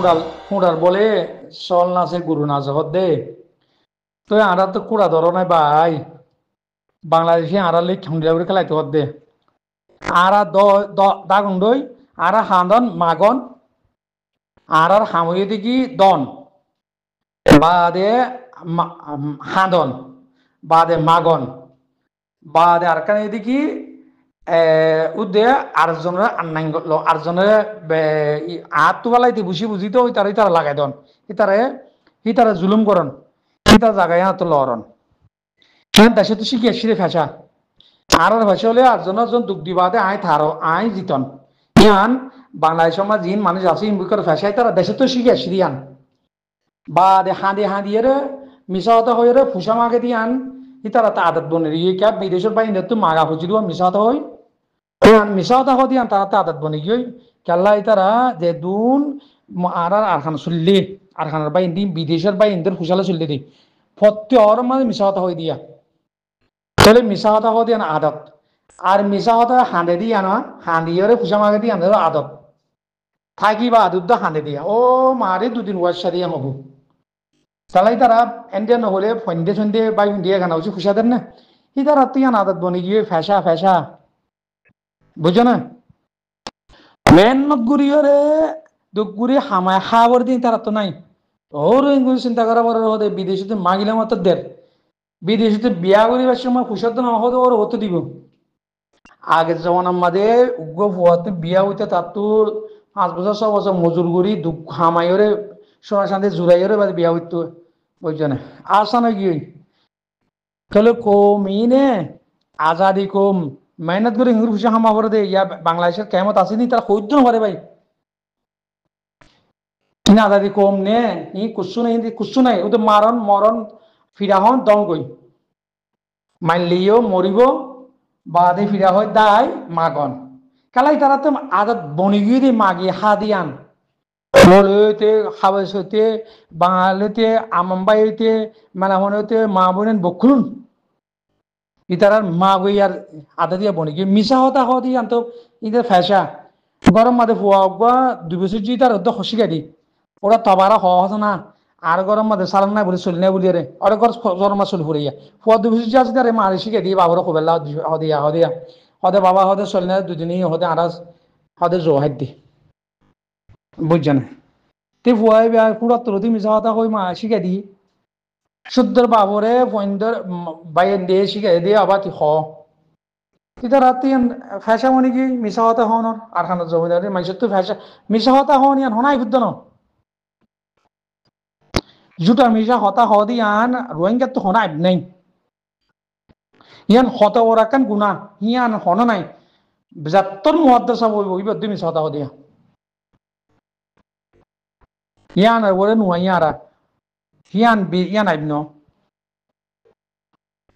কুড়াল কুড়াল বলে চল নাচে গুরু নাচ দে তো আরা তো কুড়া ধরো নাই ভাই বাংলাদেশে আড়ালে ঠুংরা করে খেলাইতে দে আরা দাগুন দই আরা হান্দন মাগন আর হামুয়ে দেখি দন বাদে হাঁদন বাদে মাগন বাদে আর কানে দেখি উদে আরেকজনের আন্নাইন আরেকজনের হাত তোলাইতে বুঝি বুঝি তো ইতারা ইতারা লাগাই দন ইতারে ইতারা জুলুম করন ইতার জায়গায় হাত লড়ন দেশে তো শিখে শিরে ফেসা আর ভাষা হলে আরেকজন দুঃখ দিবাদে আয় থারো আয় জিতন ইয়ান বাংলাদেশ সমাজ জিন মানুষ আছে ইম্বুকার ফেসাই তারা দেশে তো শিখে সিরিয়ান বা হাঁদি হাঁদিয়ে মিশা হতা হয়ে ফুসা মাগে দিয়ান ইতারা তা আদত বনে রিয়ে ক্যা বিদেশের বাইরে তো মাগা হচ্ছিল মিশা হতা হয় মিশা হতা হো দিয়ান তারা তা আদত বনে গিয়ে কেল্লা ইতারা যে দুন আর আরখান চললে আরখানের বাইন্দি বিদেশের বাইন্দের ফুসালে চললে দি ফতে অর মানে মিশা হতা হয়ে দিয়া তাহলে মিশা হতা হো দিয়ান আদত আর মিশা হতা হাঁদে দিয়া না হাঁদিয়ে ফুসা মাগে দিয়ান আদত থাকিবা আদত হাঁদে দিয়া ও মারে দুদিন ওয়াশা দিয়া হবো তালাই তারা এন্ডিয়া নহলে ফন্দে সন্দে বাই দিয়ে গানা হচ্ছে খুশাদের না ই তারা তিয়ান আদত বনে গিয়ে ফেসা ফেসা বুঝছো না মেহনত গুড়িয়ে দুগুড়ি হামায় খাবার দিন তারা তো নাই ওর চিন্তা করা বড় হতে বিদেশিতে মাগিলে মতো দের বিদেশিতে বিয়া করিবার সময় খুশাদ না হতে ওর হতে দিব আগের যেমন আমাদের উগ্র ফুয়াতে বিয়া হইতে তার তো 5 বছর 6 বছর মজুর করি দুঃখ হামাইরে সোনা শান্তি জুড়াইরে বাদে বিয়া হইতো বুঝছো না আসা না কি তাহলে কমিনে আজাদি কম মেহনত করে হিন্দু খুশি হামা করে দে ইয়া বাংলাদেশের কেমত আসেনি তারা সহ্য করে ভাই কিনা আজাদি কম নে ই কুসু নাই কুসু নাই ও তো মারণ মরণ ফিরা হন দম কই মানলিও মরিব বাদে ফিরা হয় দায় মাগন কালাই তারা তো আজাদ বনি গিয়ে দে মাগি হা দিয়ান বলতে খাবার হইতে বাঙালিতে আমবাই হইতে মেলা মনে হইতে মা বোনেন বকুলুন ইতারার মা বই আর আদা দিয়া বনি গিয়ে মিশা হতা হতি আনতো ইদের ফেসা গরম মাদে ফুয়া 2 বছর জি তার অর্ধ খসিকা দি ওরা তবারা হস না আর গরম মাদে সালান নাই বলে চলি নাই বলি রে ওরা গরম মা চলি ফুরিয়া ফুয়া 2 বছর জি আছে তারে মারি শিখে দিয়ে বাবার খবেলা হদিয়া হদিয়া হদে বাবা হদে চলি না দুদিনই হদে আরাজ হদে জোহাই দি বুঝছ না তে ফুয়াই পুরা তরতি মিশা হতা কই মা শিখে দি শুদ্ধর বাবরে ফন্দর বাইন দিয়ে শিখে দিয়ে আবার হ ইতা রাতি ফ্যাশা মনে কি মিশা হতা হন আর খান জমিদারি মানুষের তো ফ্যাশা মিশা হতা হন ইয়ান হনাই বুদ্ধ ন জুটা মিশা হতা হদি আন রোহিঙ্গা তো হনাই নাই ইয়ান হতা ওরাকান গুনা ইয়ান হন নাই যাত্তর মুহাদ্দাসা বই বই বদ্দি মিশা হতা হদিয়া ইয়ান আর ওরে নুয়া ইয়ারা ইয়ান আইব ন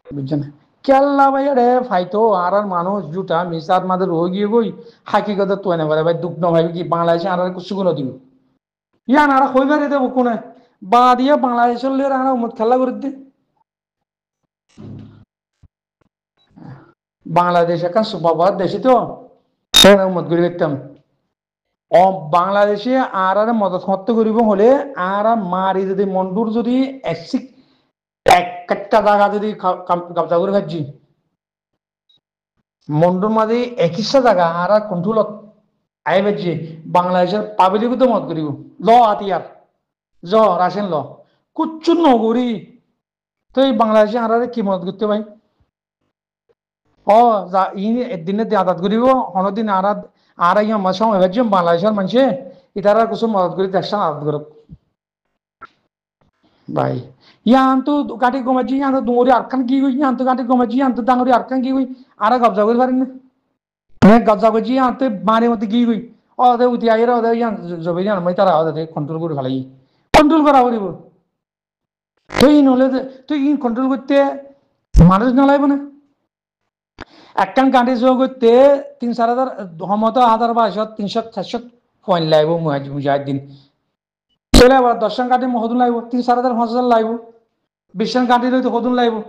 বুঝছেন কেল্লা ভাই রে ফাইতো আর মানুষ জুটা মিসার মাঝে রয়ে গিয়ে গই হাকি কথা তো এনে ভাই দুঃখ ন ভাই কি বাংলাদেশে আর কিছু কোনো দিব ইয়ান আর হইবারে দেব কোনে বা দিয়ে বাংলাদেশের লিয়ে আর উম্মত খেলা করে দি বাংলাদেশ এখন সুপার দেশে তো উম্মত করে দেখতাম ও বাংলাদেশে আর মদত করতে করিব হলে আর মারি যদি মন্ডুর যদি একটা জায়গা যদি কবজা করে খাচ্ছি মন্ডুর মাঝে একইশটা জায়গা আর কন্ট্রোলত আই বেজি বাংলাদেশের পাবলিক তো মত করিব ল আতিয়ার জ রাশিয়ান ল কুচ্ছু নগরী তো এই বাংলাদেশে আর কি মত করতে ভাই ও একদিনে আদাত করিব অনদিন আর আমার সময় ভাবছি বাংলাদেশের মানুষে ইতারা কিছু মদত করি দেখছেন আদাত করব ভাই ইয়ান তো গাড়ি কমাচ্ছি ইয়ান তো ডুঙরি আরখান কি হই ইয়ান তো গাড়ি কমাচ্ছি ইয়ান তো ডাঙরি আরখান কি হই আর কবজা করে পারেন না কবজা করছি ইয়ান তো মারে মতো কি হই ওদে উঠি আইরা ওদে ইয়ান জবে ইয়ান মই তারা ওদে কন্ট্রোল করে ফেলাই কন্ট্রোল করা করিব তুই নহলে তুই কন্ট্রোল করতে মানুষ নালাইব না একখান গাড়ি জো করতে 3-4 হাজার সমত 1000-1200 300-400 পয়েন্ট লাগবে মুজাহিদিন চলে আবার 10 গাড়ি মহদুন লাগবে 3-4 হাজার 5 হাজার লাগবে 20 গাড়ি লইতে হদুন লাগবে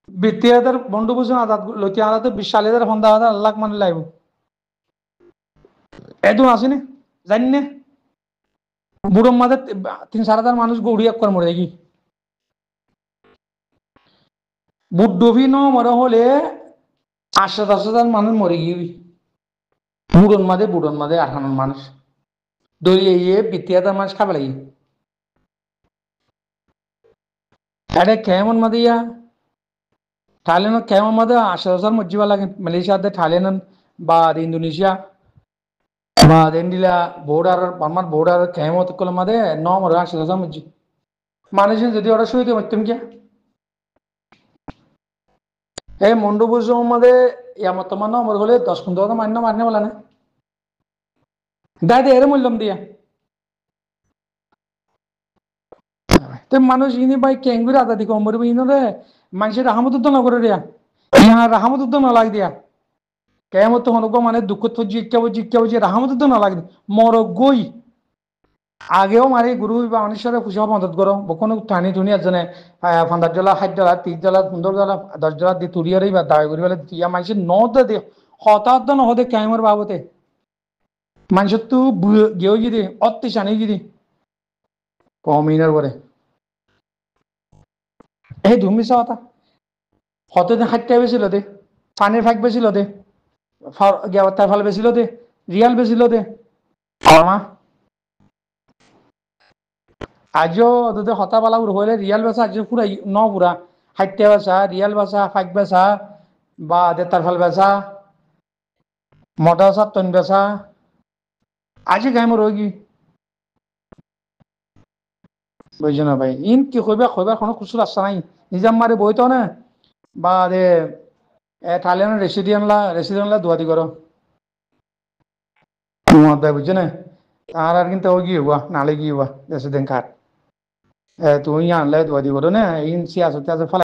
20,000 বন্ধু বুঝুন আদাত লইতে আদাত 20,000 15,000 লাখ মানে লাগবে এদুন আসেনি জানি না বুড়োর মাঝে 3-4 হাজার মানুষ গৌড়ি এক করে মরে গি বুড্ডোভি ন মরে হলে 8-10 হাজার মানুষ মরে গিয়ে বুড়োর মাঝে 8 হাজার মানুষ দড়িয়ে ইয়ে 20 হাজার মানুষ খাবে লাগি এটা কেমন মাঝে ইয়া থাইল্যান্ড কেমন মাঝে 80,000 মজিবা লাগে মালয়েশিয়াতে থাইল্যান্ড বা ইন্দোনেশিয়া বা দিলা বর্ডার বার্মার বর্ডার কেমত কল মাঝে ন মরে 80,000 মজি মানুষজন যদি ওরা শুয়ে মরতাম কি এই মন্ডপুজো মধ্যে ইয়ামতমান মর হলে 10-15 মান্য মারনে বলা না দায় দে এর মূল্যম দিয়া তো মানুষ ইনি ভাই কেঙ্গুর আদা দিকে মরবে ইনরে মানুষের রাহামত উদ্দ না করে দিয়া ইহা রাহামত উদ্দ না লাগ দিয়া কেমত হনব মানে দুঃখ তো জিজ্ঞা বুঝি রাহামত উদ্দ না লাগ মর গই আগেও মারি গুরু বা মানুষের খুশি মদত করো বকনো টানি টুনি এজনে 50 dollar 60 dollar 30 dollar 15 dollar 10 dollar দি তুলিয়ারই বা দায় করি বলে ইয়া মানুষের দে হতাহত নহদে কেমর বাবতে মানুষের তো গেও যদি অত্তি চানি যদি কমিনার পরে এই ধুমি চাওয়াতা হতে 60 বেছিল দে পানির ফাঁক বেছিল দে তার ফল বেছিল দে রিয়াল বেছিল দে কমা আজও যদি হতা পালা হইলে রিয়াল বেচা আজ পুরা ন পুরা 60 বেচা রিয়াল বেচা ফাঁক বেচা বা দেতার ফল বেচা মটা বেচা তন বেচা আজি গাইমর রোগী বুঝছো না ভাই ইন কি কইবার কোনো খুচুর আসছে নাই নিজাম মারি বইতো না বা দে থাইল্যান্ডের রেসিডেন্টলা দুয়াদি করো বুঝছো না আর কিন্তু ও গিয়ে হুয়া নালে গিয়ে হুয়া রেসিডেন্ট কার্ড তুই আনলে দুয়াদি করো না ইন সিয়াসতে আছে